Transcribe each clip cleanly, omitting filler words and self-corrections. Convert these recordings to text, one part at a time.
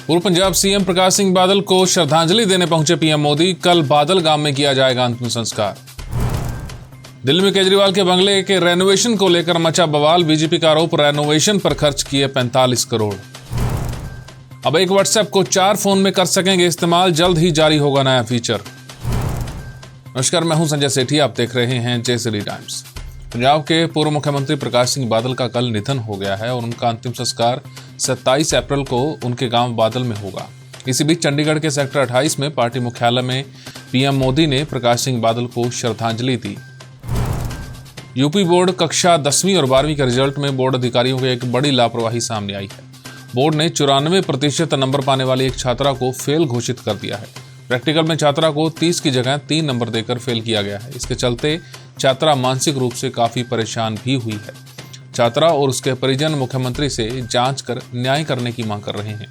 पूर्व पंजाब सीएम प्रकाश सिंह बादल को श्रद्धांजलि देने पहुंचे पीएम मोदी। कल बादल गांव में किया जाएगा अंतिम संस्कार। दिल्ली में केजरीवाल के बंगले के रेनोवेशन को लेकर मचा बवाल। बीजेपी का आरोप, रेनोवेशन पर खर्च किए 45 करोड़। अब एक व्हाट्सएप को 4 फोन में कर सकेंगे इस्तेमाल। जल्द ही जारी होगा नया फीचर। नमस्कार, मैं हूं संजय सेठी, आप देख रहे हैं जय श्री टाइम्स। पंजाब के पूर्व मुख्यमंत्री प्रकाश सिंह बादल का कल निधन हो गया है और उनका अंतिम संस्कार 27 अप्रैल को उनके गांव बादल में होगा। इसी बीच चंडीगढ़ के सेक्टर 28 में पार्टी मुख्यालय में पीएम मोदी ने प्रकाश सिंह बादल को श्रद्धांजलि दी। यूपी बोर्ड कक्षा 10वीं और 12वीं के रिजल्ट में बोर्ड अधिकारियों की एक बड़ी लापरवाही सामने आई है। बोर्ड ने 94% नंबर पाने वाली एक छात्रा को फेल घोषित कर दिया है। प्रैक्टिकल में छात्रा को 30 की जगह 3 नंबर देकर फेल किया गया है। इसके चलते छात्रा मानसिक रूप से काफी परेशान भी हुई है। छात्रा और उसके परिजन मुख्यमंत्री से जांच कर न्याय करने की मांग कर रहे हैं।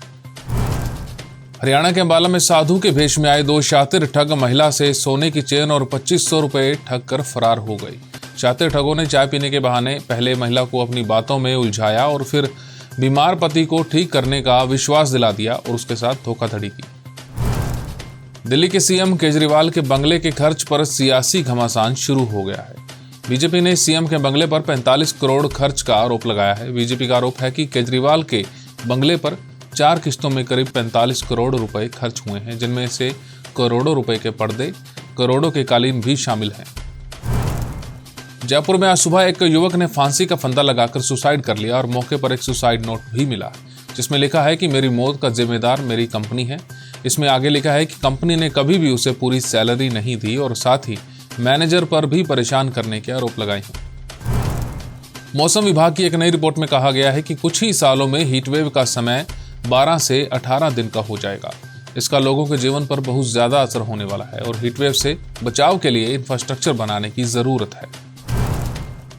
हरियाणा के अंबाला में साधु के भेष में आए 2 शातिर ठग महिला से सोने की चेन और 2500 रुपए ठग कर फरार हो गए। शातिर ठगों ने चाय पीने के बहाने पहले महिला को अपनी बातों में उलझाया और फिर बीमार पति को ठीक करने का विश्वास दिला दिया और उसके साथ धोखाधड़ी की। दिल्ली के सीएम केजरीवाल के बंगले के खर्च पर सियासी घमासान शुरू हो गया है। बीजेपी ने सीएम के बंगले पर 45 करोड़ खर्च का आरोप लगाया है। बीजेपी का आरोप है कि केजरीवाल के बंगले पर 4 किस्तों में करीब 45 करोड़ रुपए खर्च हुए हैं, जिनमें से करोड़ों रुपए के पर्दे, करोड़ों के कालीन भी शामिल हैं। जयपुर में आज सुबह एक युवक ने फांसी का फंदा लगाकर सुसाइड कर लिया और मौके पर एक सुसाइड नोट भी मिला, जिसमें लिखा है कि मेरी मौत का जिम्मेदार मेरी कंपनी है। इसमें आगे लिखा है कि कंपनी ने कभी भी उसे पूरी सैलरी नहीं दी और साथ ही मैनेजर पर भी परेशान करने के आरोप लगाए हैं। मौसम विभाग की एक नई रिपोर्ट में कहा गया है कि कुछ ही सालों में हीटवेव का समय 12 से 18 दिन का हो जाएगा। इसका लोगों के जीवन पर बहुत ज्यादा असर होने वाला है और हीटवेव से बचाव के लिए इंफ्रास्ट्रक्चर बनाने की जरूरत है।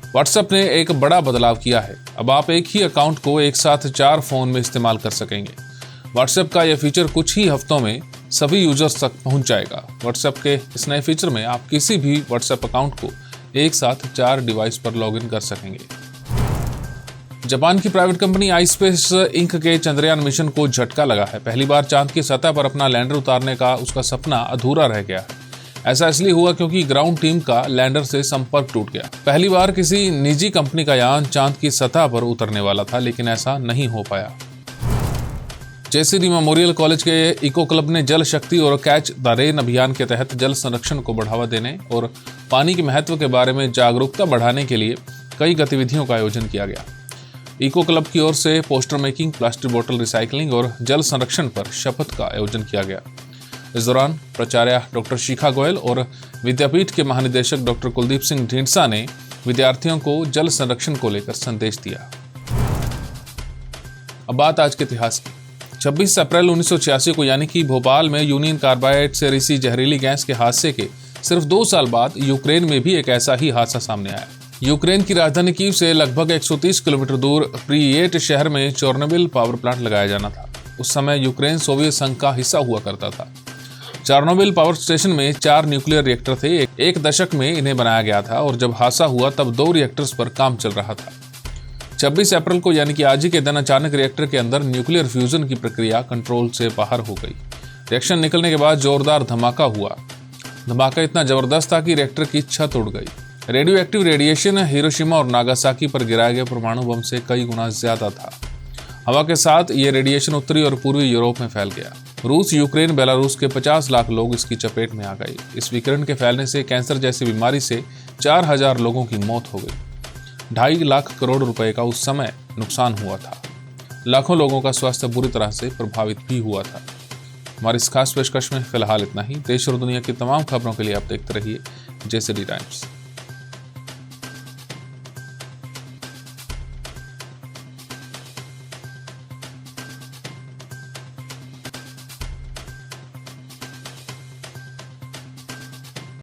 व्हाट्सएप ने एक बड़ा बदलाव किया है। अब आप एक ही अकाउंट को एक साथ 4 फोन में इस्तेमाल कर सकेंगे। व्हाट्सएप का यह फीचर कुछ ही हफ्तों में सभी यूजर्स तक पहुंच जाएगा। व्हाट्सएप के इस नए फीचर में आप किसी भी व्हाट्सएप अकाउंट को एक साथ 4 डिवाइस पर लॉगिन कर सकेंगे। जापान की प्राइवेट कंपनी आईस्पेस इंक के चंद्रयान मिशन को झटका लगा है। पहली बार चांद की सतह पर अपना लैंडर उतारने का उसका सपना अधूरा रह गया है। ऐसा इसलिए हुआ क्योंकि ग्राउंड टीम का लैंडर से संपर्क टूट गया। पहली बार किसी निजी कंपनी का यान चांद की सतह पर उतरने वाला था, लेकिन ऐसा नहीं हो पाया। जयश्री मेमोरियल कॉलेज के इको क्लब ने जल शक्ति और कैच द रेन अभियान के तहत जल संरक्षण को बढ़ावा देने और पानी के महत्व के बारे में जागरूकता बढ़ाने के लिए कई गतिविधियों का आयोजन किया गया। इको क्लब की ओर से पोस्टर मेकिंग, प्लास्टिक बोतल रिसाइकलिंग और जल संरक्षण पर शपथ का आयोजन किया गया। इस दौरान प्राचार्य डॉक्टर शिखा गोयल और विद्यापीठ के महानिदेशक डॉक्टर कुलदीप सिंह ढींडसा ने विद्यार्थियों को जल संरक्षण को लेकर संदेश दिया। अब बात आज के इतिहास की। 26 अप्रैल 1986 को यानी कि भोपाल में यूनियन कार्बाइड से रिसी जहरीली गैस के हादसे के सिर्फ 2 साल बाद यूक्रेन में भी एक ऐसा ही हादसा सामने आया। यूक्रेन की राजधानी कीव से लगभग 130 किलोमीटर दूर प्रियेट शहर में चोर्नोबिल पावर प्लांट लगाया जाना था। उस समय यूक्रेन सोवियत संघ का हिस्सा हुआ करता था। चोर्नोबिल पावर स्टेशन में 4 न्यूक्लियर रिएक्टर थे। एक दशक में इन्हें बनाया गया था और जब हादसा हुआ तब 2 रिएक्टर्स पर काम चल रहा था। 26 अप्रैल को यानी कि आज ही के दिन अचानक रिएक्टर के अंदर न्यूक्लियर फ्यूजन की प्रक्रिया कंट्रोल से बाहर हो गई। रिएक्शन निकलने के बाद जोरदार धमाका हुआ। धमाका इतना जबरदस्त था कि रिएक्टर की छत उड़ गई। रेडियो एक्टिव रेडिएशन हिरोशिमा और नागासाकी पर गिराए गए परमाणु बम से कई गुना ज्यादा था। हवा के साथ ये रेडिएशन उत्तरी और पूर्वी यूरोप में फैल गया। रूस, यूक्रेन, बेलारूस के 50 लाख लोग इसकी चपेट में आ गए। इस विकिरण के फैलने से कैंसर जैसी बीमारी से 4000 लोगों की मौत हो गई। 2.5 लाख करोड़ रुपए का उस समय नुकसान हुआ था। लाखों लोगों का स्वास्थ्य बुरी तरह से प्रभावित भी हुआ था। हमारी इस खास पेशकश में फिलहाल इतना ही। देश और दुनिया की तमाम खबरों के लिए आप देखते रहिए जय श्री टाइम्स।